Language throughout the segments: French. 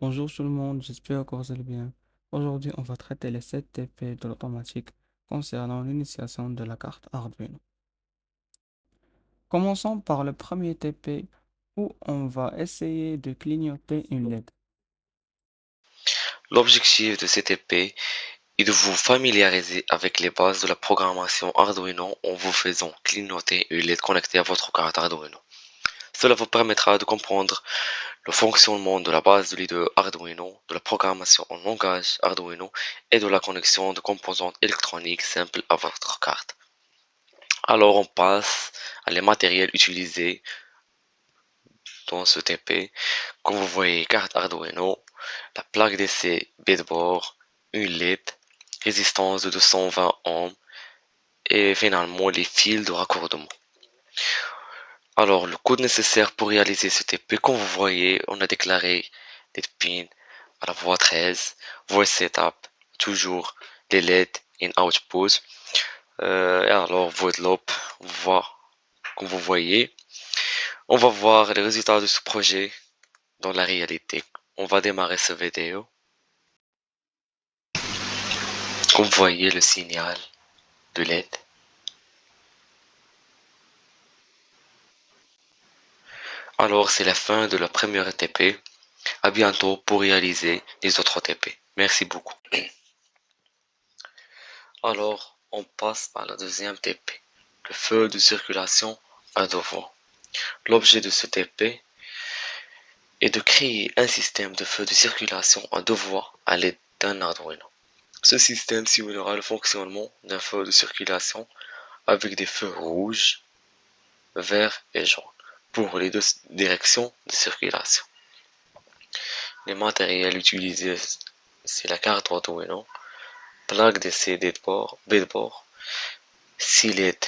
Bonjour tout le monde, j'espère que vous allez bien. Aujourd'hui, on va traiter les 7 TP de l'automatique concernant l'initiation de la carte Arduino. Commençons par le premier TP où on va essayer de clignoter une LED. L'objectif de cet EP est de vous familiariser avec les bases de la programmation Arduino en vous faisant clignoter une LED connectée à votre carte Arduino. Cela vous permettra de comprendre le fonctionnement de la base de leader Arduino, de la programmation en langage Arduino et de la connexion de composantes électroniques simples à votre carte. Alors on passe à les matériels utilisés dans ce TP. Comme vous voyez, carte Arduino, la plaque d'essai breadboard, une LED, résistance de 220 ohms et finalement les fils de raccordement. Alors le code nécessaire pour réaliser ce TP, comme vous voyez, on a déclaré les pins à la voie 13, voice setup, toujours les LED in output. Et alors void loop, comme vous voyez, on va voir les résultats de ce projet dans la réalité. On va démarrer ce vidéo. Comme vous voyez le signal de LED. Alors c'est la fin de la première TP. À bientôt pour réaliser les autres TP. Merci beaucoup. Alors on passe à la deuxième TP. Le feu de circulation à deux voies. L'objet de ce TP est de créer un système de feu de circulation à deux voies à l'aide d'un Arduino. Ce système simulera le fonctionnement d'un feu de circulation avec des feux rouges, verts et jaunes pour les deux directions de circulation. Les matériels utilisés, c'est la carte Arduino, plaque d'essai breadboard, 6 LED,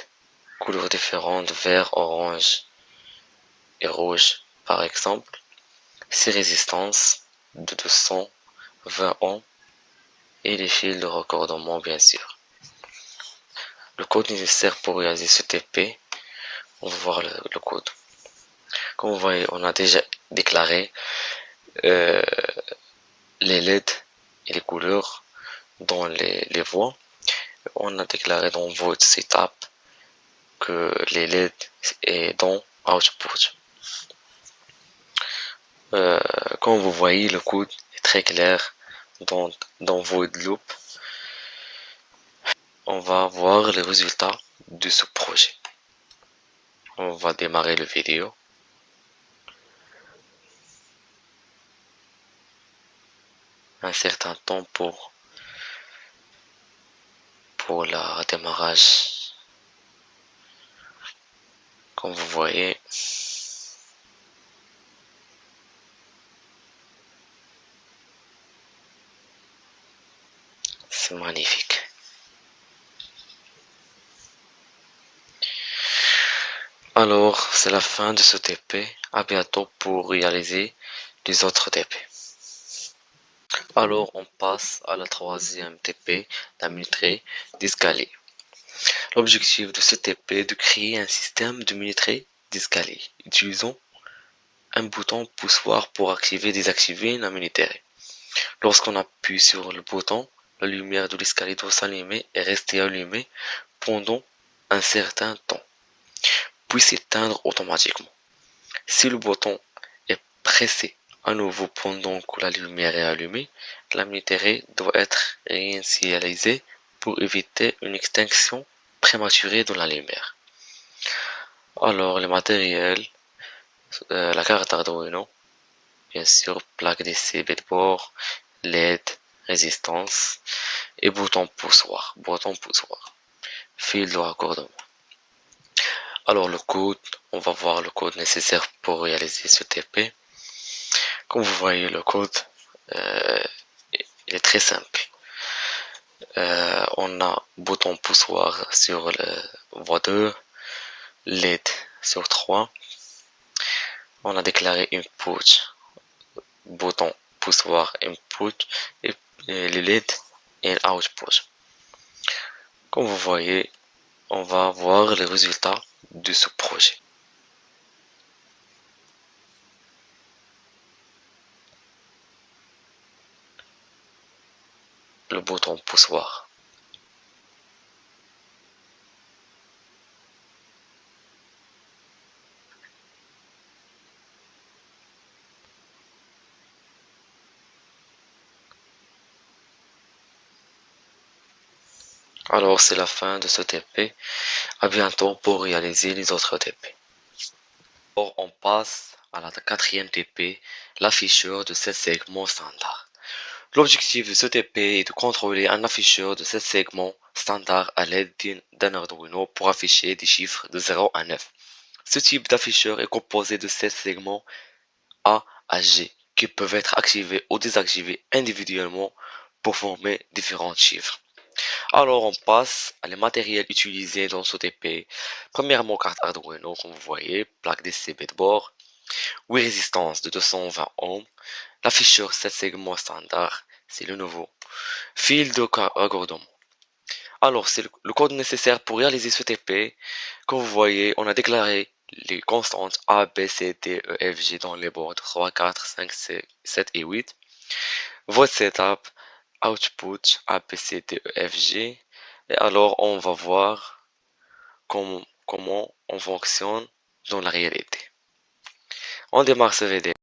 couleurs différentes, vert, orange et rouge par exemple, 6 résistances de 220 ohms et les fils de raccordement bien sûr. Le code nécessaire pour réaliser ce TP, on va voir le code. Comme vous voyez, on a déjà déclaré euh, les LED et les couleurs dans les voies. On a déclaré dans votre setup que les LED est dans output. Comme vous voyez, le code est très clair dans votre loop. On va voir les résultats de ce projet. On va démarrer le vidéo. Un certain temps pour le démarrage. Comme vous voyez, c'est magnifique. Alors, c'est la fin de ce TP. À bientôt pour réaliser les autres TP. Alors, on passe à la troisième TP, la minuterie d'escalier. L'objectif de ce TP est de créer un système de minuterie d'escalier, utilisant un bouton poussoir pour activer et désactiver la minuterie. Lorsqu'on appuie sur le bouton, la lumière de l'escalier doit s'allumer et rester allumée pendant un certain temps, puis s'éteindre automatiquement. Si le bouton est pressé à nouveau pendant que la lumière est allumée, la minuterie doit être réinitialisée pour éviter une extinction prématurée de la lumière. Alors, les matériels, la carte Arduino, bien sûr, plaque d'essai, breadboard, LED, résistance et bouton poussoir, fil de raccordement. Alors le code, on va voir le code nécessaire pour réaliser ce TP. Comme vous voyez, le code euh, il est très simple. On a bouton poussoir sur le voie 2, LED sur 3. On a déclaré input, bouton poussoir input et le LED et output. Comme vous voyez, on va voir les résultats de ce projet. le bouton poussoir. Alors c'est la fin de ce TP. À bientôt pour réaliser les autres TP. Alors on passe à la quatrième TP, l'afficheur de 7 segments standard. L'objectif de ce TP est de contrôler un afficheur de 7 segments standard à l'aide d'un Arduino pour afficher des chiffres de 0 à 9. Ce type d'afficheur est composé de 7 segments A à G qui peuvent être activés ou désactivés individuellement pour former différents chiffres. Alors on passe à les matériels utilisés dans ce TP. Premièrement, carte Arduino, comme vous voyez, plaque DCB de bord, 8 résistances de 220 ohms, l'afficheur 7 segments standard, c'est le nouveau, fil de raccordement. Alors c'est le code nécessaire pour réaliser ce TP. Comme vous voyez, on a déclaré les constantes A, B, C, D, E, F, G dans les bords 3, 4, 5, 6, 7 et 8. Votre setup, output A, B, C, D, E, F, G. Et alors, on va voir comment on fonctionne dans la réalité. On démarre cette vidéo.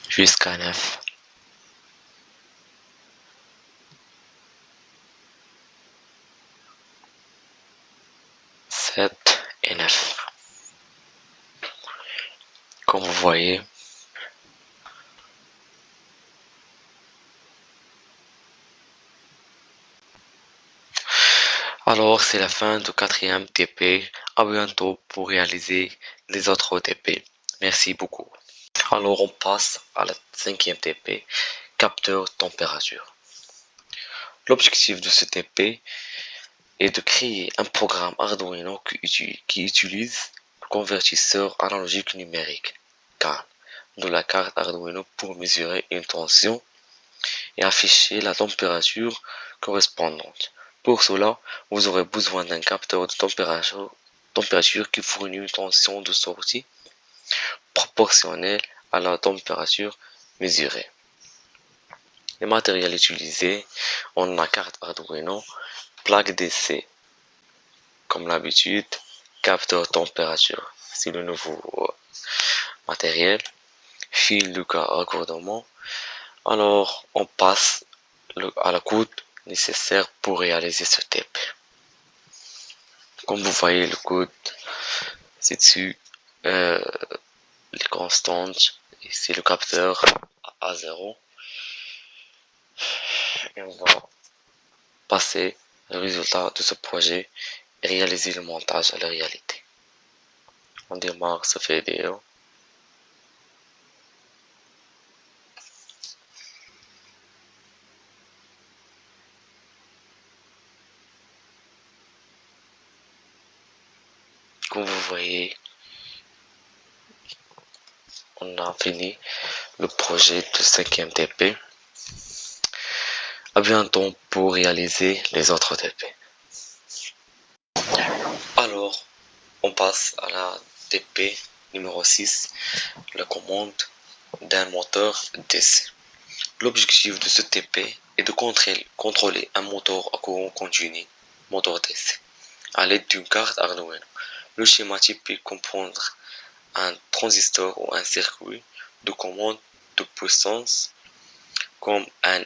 Jusqu'à 9. 7 et 9. Comme vous voyez, alors c'est la fin du quatrième TP. À bientôt pour réaliser les autres TP. Merci beaucoup. Alors on passe à la cinquième TP, capteur température. L'objectif de ce TP est de créer un programme Arduino qui utilise le convertisseur analogique numérique CAN de la carte Arduino pour mesurer une tension et afficher la température correspondante. Pour cela, vous aurez besoin d'un capteur de température qui fournit une tension de sortie proportionnelle à la température mesurée. Les matériels utilisés, on a carte Arduino, plaque DC, comme l'habitude, capteur température, c'est le nouveau matériel, fil de raccordement. Alors, on passe à la code nécessaire pour réaliser ce TP. Comme vous voyez, le code, c'est dessus les constantes, c'est le capteur A0. Et on va passer le résultat de ce projet et réaliser le montage à la réalité. On démarre cette vidéo. Comme vous voyez, on a fini le projet de 5e TP. À bientôt pour réaliser les autres TP. Alors, on passe à la TP numéro 6, la commande d'un moteur DC. L'objectif de ce TP est de contrôler un moteur à courant continu, moteur DC, à l'aide d'une carte Arduino. Le schéma typique comprendre un transistor ou un circuit de commande de puissance comme un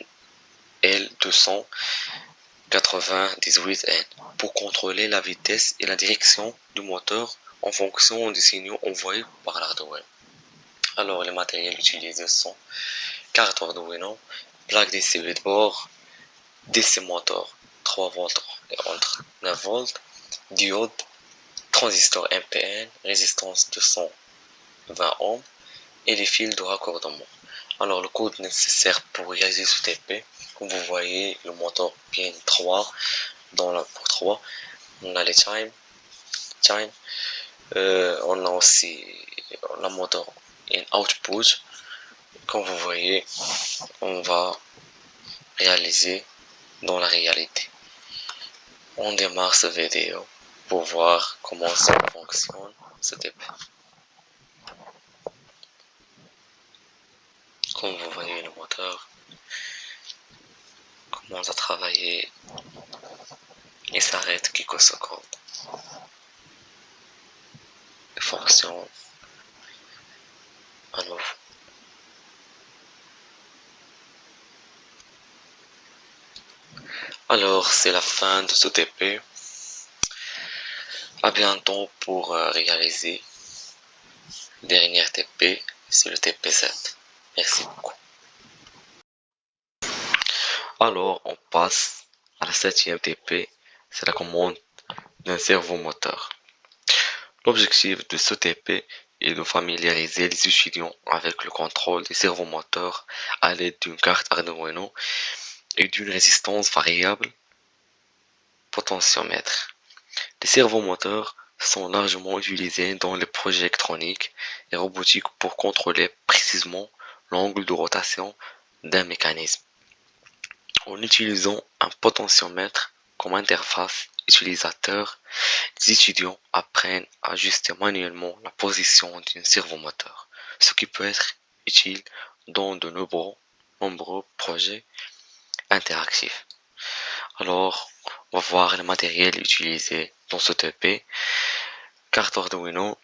L298N pour contrôler la vitesse et la direction du moteur en fonction des signaux envoyés par l'Arduino. Alors les matériels utilisés sont carte Arduino, plaque DCB de bord, DC moteur 3 volts et entre 9 volts, diode, transistor NPN, résistance 220 ohms et les fils de raccordement. Alors le code nécessaire pour réaliser ce TP, comme vous voyez le moteur pin 3 dans la port 3, on a les time, On a aussi la moteur in output. Comme vous voyez, on va réaliser dans la réalité. On démarre cette vidéo pour voir comment ça fonctionne, ce TP. Comme vous voyez, le moteur commence à travailler et s'arrête quelques secondes. Il fonctionne à nouveau. Alors, c'est la fin de ce TP. À bientôt pour réaliser le dernier TP, c'est le TP7. Merci beaucoup. Alors, on passe à la septième TP, c'est la commande d'un servomoteur. L'objectif de ce TP est de familiariser les étudiants avec le contrôle des servomoteurs à l'aide d'une carte Arduino et d'une résistance variable potentiomètre. Les servomoteurs sont largement utilisés dans les projets électroniques et robotiques pour contrôler précisément l'angle de rotation d'un mécanisme. En utilisant un potentiomètre comme interface utilisateur, les étudiants apprennent à ajuster manuellement la position d'un servomoteur, ce qui peut être utile dans de nombreux projets interactifs. Alors, on va voir le matériel utilisé dans ce TP. Carte Arduino,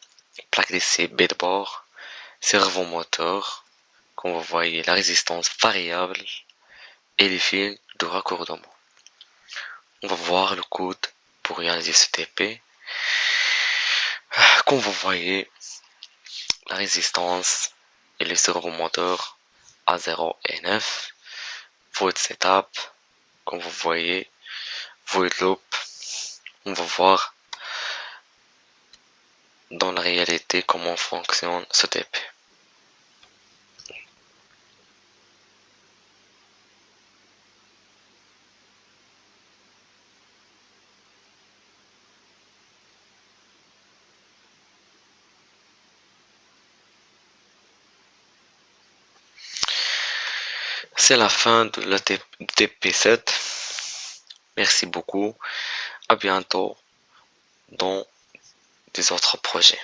plaque DC breadboard, servomoteur, comme vous voyez la résistance variable et les fils de raccordement. On va voir le code pour réaliser ce TP. Comme vous voyez, la résistance et le servomoteur A0 et 9, void setup, comme vous voyez, void loop. On va voir dans la réalité comment fonctionne ce TP. C'est la fin de la TP7. Merci beaucoup. À bientôt dans des autres projets.